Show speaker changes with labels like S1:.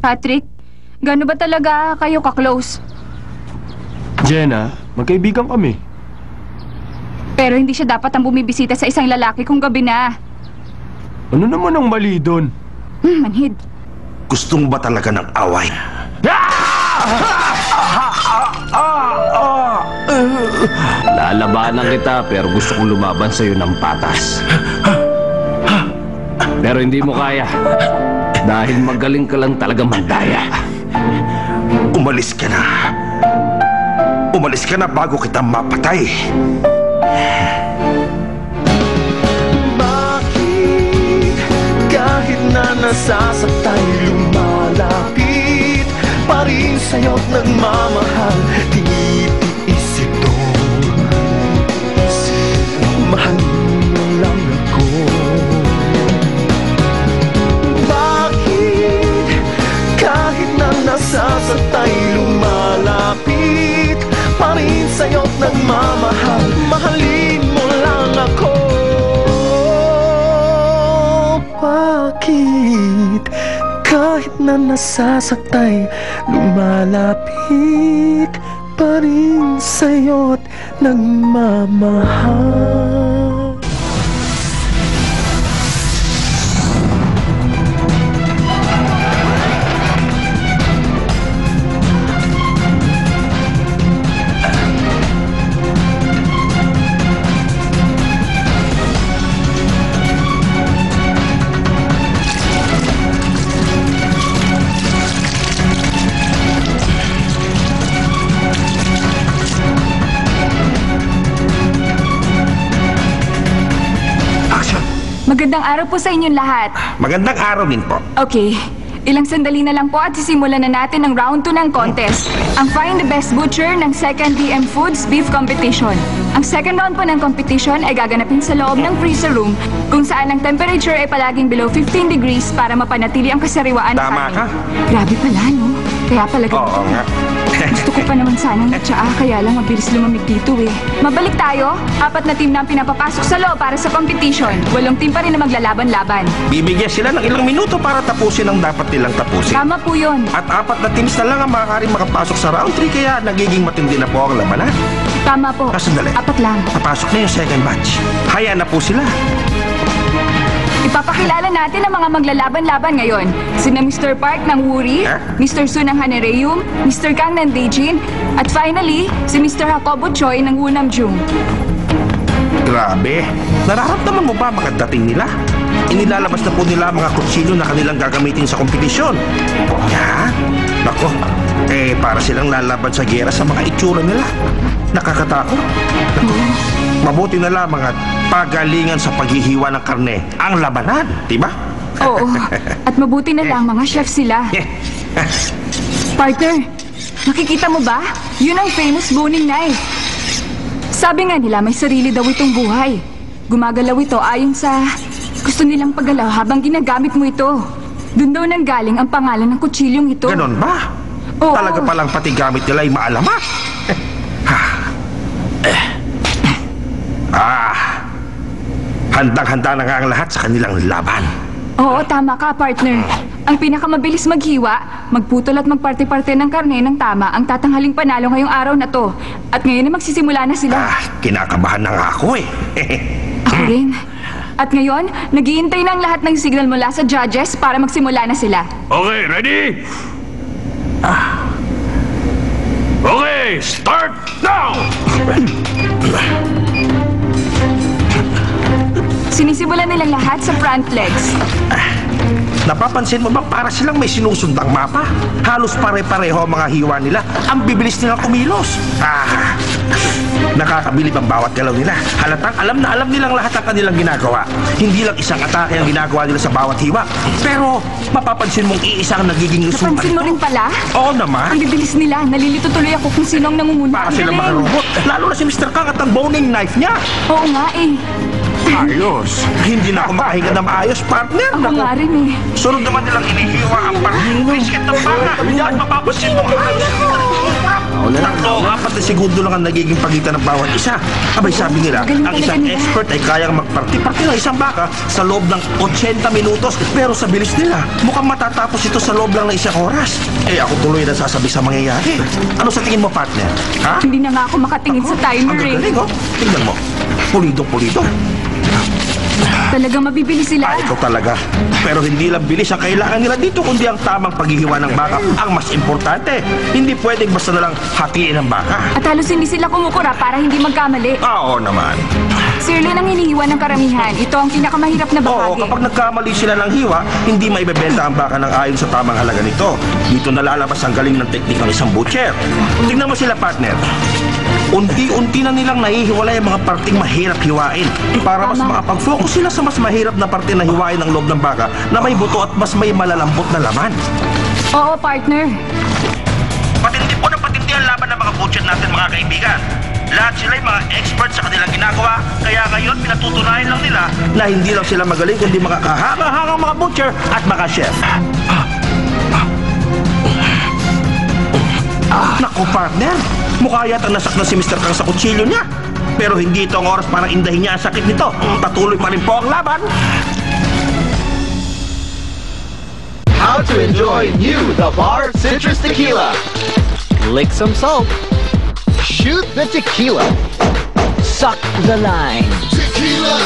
S1: Patrick, gaano ba talaga kayo ka-close?
S2: Jenna, magkaibigan kami.
S1: Pero hindi siya dapat ang bumibisita sa isang lalaki kung gabi na.
S2: Ano naman ang mali doon?
S1: Manhid.
S3: Gusto mo ba talaga ng away?
S4: Lalabanan kita pero gusto kong lumaban sa'yo ng patas. Pero hindi mo kaya. Dahil magaling ka lang talaga mandaya.
S3: Umalis ka na. Umalis ka na bago kita mapatay.
S5: Bakit kahit na nasasaktan lumalapit pa rin sa'yo't nagmamahal? Titiis ito. Mahalin mo lang ako. Bakit kahit na nasasaktan lumalapit pa rin sa'yo't nagmamahal? Mahalin mo lang ako. Bakit kahit na nasasaktan lumalapit pa rin sa'yo't nagmamahal?
S1: Magandang araw po sa inyong lahat.
S3: Magandang araw din po.
S1: Okay, ilang sandali na lang po at sisimulan na natin ang round 2 ng contest. Ang Find the Best Butcher ng 2nd DM Foods Beef Competition. Ang second round po ng competition ay gaganapin sa loob ng freezer room kung saan ang temperature ay palaging below 15 degrees para mapanatili ang kasariwaan ng
S3: Tama
S1: kanin.
S3: ka.
S1: Grabe pala, no? Kaya pala
S3: Oo nga.
S1: gusto ko pa naman sanang natsaa, kaya lang mabilis lumamig dito eh. Mabalik tayo. 4 na team na ang pinapapasok sa loob para sa competition. 8 team pa rin na maglalaban-laban.
S3: Bibigyan sila ng ilang minuto para tapusin ang dapat nilang tapusin.
S1: Tama po yun.
S3: At 4 na teams na lang ang maaaring makapasok sa round 3 kaya nagiging matindi na po ang labanan.
S1: Tama po.
S3: Sandali.
S1: 4 lang.
S3: Papasok na yung second batch. Hayaan na po sila.
S1: Ipapakilala natin ang mga maglalaban-laban ngayon. Sina Mr. Park ng Wuri, Mr. Su ng Hanereum, Mr. Kang ng Deijin, at finally, si Mr. Jacobo Choi ng Wunamjung.
S3: Grabe. Nararamdaman mo ba makadating nila? Inilalabas na po nila ang mga kutsilyo na kanilang gagamitin sa kompetisyon. Yan. Nako, para silang lalaban sa giyera sa mga itsura nila. Nakakatakot. Nako, mabuti na lamang at pagalingan sa paghihiwa ng karne ang labanan, di ba?
S1: Oo, at mabuti na lang mga chef sila. Partner, nakikita mo ba? Yun ang famous boning knife. Sabi nga nila may sarili daw itong buhay. Gumagalaw ito ayon sa gusto nilang paggalaw habang ginagamit mo ito. Doon daw nanggaling ang pangalan ng kutsilyong ito.
S3: Ganon ba?
S1: Oo.
S3: Talaga palang pati gamit nila ay maalamat. Handang-handa na nga ang lahat sa kanilang laban.
S1: Oo, tama ka, partner. Ang pinakamabilis maghiwa, magputol at magparte-parte ng karne ng tama ang tatanghaling panalo ngayong araw na to. At ngayon ay magsisimula na sila.
S3: Kinakabahan na nga ako eh.
S1: Ako rin. At ngayon, naghihintay na ang lahat ng signal mula sa judges para magsimula na sila.
S4: Okay, ready? Okay, start now!
S1: Sinisimulan nilang lahat sa front legs.
S3: Napapansin mo bang para silang may sinusundang mapa? Halos pare-pareho ang mga hiwa nila. Ang bibilis nilang kumilos. Nakakabilib ang bawat galaw nila. Halatang alam na alam nilang lahat ang kanilang ginagawa. Hindi lang isang atake ang ginagawa nila sa bawat hiwa. Pero mapapansin mong iisa ang nagiging resulta.
S1: Napansin mo rin pala?
S3: Oo naman.
S1: Ang bibilis nila. Nalilito tuloy ako kung sino ang nangunguna.
S3: Para silang mga robot. Lalo na si Mr. Kang at ang boning knife niya.
S1: Oo nga eh.
S3: Ayos. Hindi na ako makahinga ng maayos, partner.
S1: Ako nga rin eh.
S3: Sunod naman nilang inihiwa ang parang brisket ng baka. Yan, mapapansin mo.
S4: Nauna na.
S3: 3 o 4 na segundo lang ang nagiging pagitan ng bawat isa. Abay, sabi nila,
S1: Magaling
S3: ang isang
S1: talaga nila.
S3: expert ay kayang magparti-parti ng isang baka sa loob ng 80 minutos. Pero sa bilis nila, mukhang matatapos ito sa loob lang ng 1 oras. Eh, ako tuloy na sasabi sa mangyayari. Ano sa tingin mo, partner? Ha?
S1: Hindi na nga ako makatingin sa timer
S3: Ang
S1: eh.
S3: gagaling, oh. Tingnan mo. Pulido-pulido.
S1: Talagang mabibili sila.
S3: Ito talaga. Pero hindi lang bilis ang kailangan nila dito, kundi ang tamang paghihiwa ng baka ang mas importante. Hindi pwedeng basta na lang hatiin ang baka.
S1: At halos hindi sila kumukura para hindi magkamali.
S3: Oo naman.
S1: Sir Lin ang hinihiwa ng karamihan. Ito ang pinakamahirap na
S3: Oo,
S1: bahagi.
S3: kapag nagkamali sila ng hiwa, hindi maibebenta ang baka ng ayon sa tamang halaga nito. Dito nalalabas ang galing ng teknik ng isang butcher. Tingnan mo sila, partner. Unti-unti na nilang nahihiwalay ang mga parting mahirap hiwain para mas makapag-focus sila sa mas mahirap na parte na hiwain ng loob ng baka na may buto at mas may malalambot na laman.
S1: Oo, partner.
S3: Patindi po ng patindi ang laban ng mga butcher natin, mga kaibigan. Lahat sila mga expert sa kanilang ginagawa, kaya ngayon pinatutunayan lang nila na hindi lang sila magaling kundi makakahanga-hangang mga butcher at mga chef. Naku, partner, mukha yata nasak na si Mr. Kang sa kutsilyo niya. Pero hindi ito ang oras para indahin niya ang sakit nito. Patuloy pa rin po ang laban.
S5: How to enjoy new The Bar Citrus Tequila. Lick some salt. Shoot the tequila. Suck the lime.
S6: Tequila!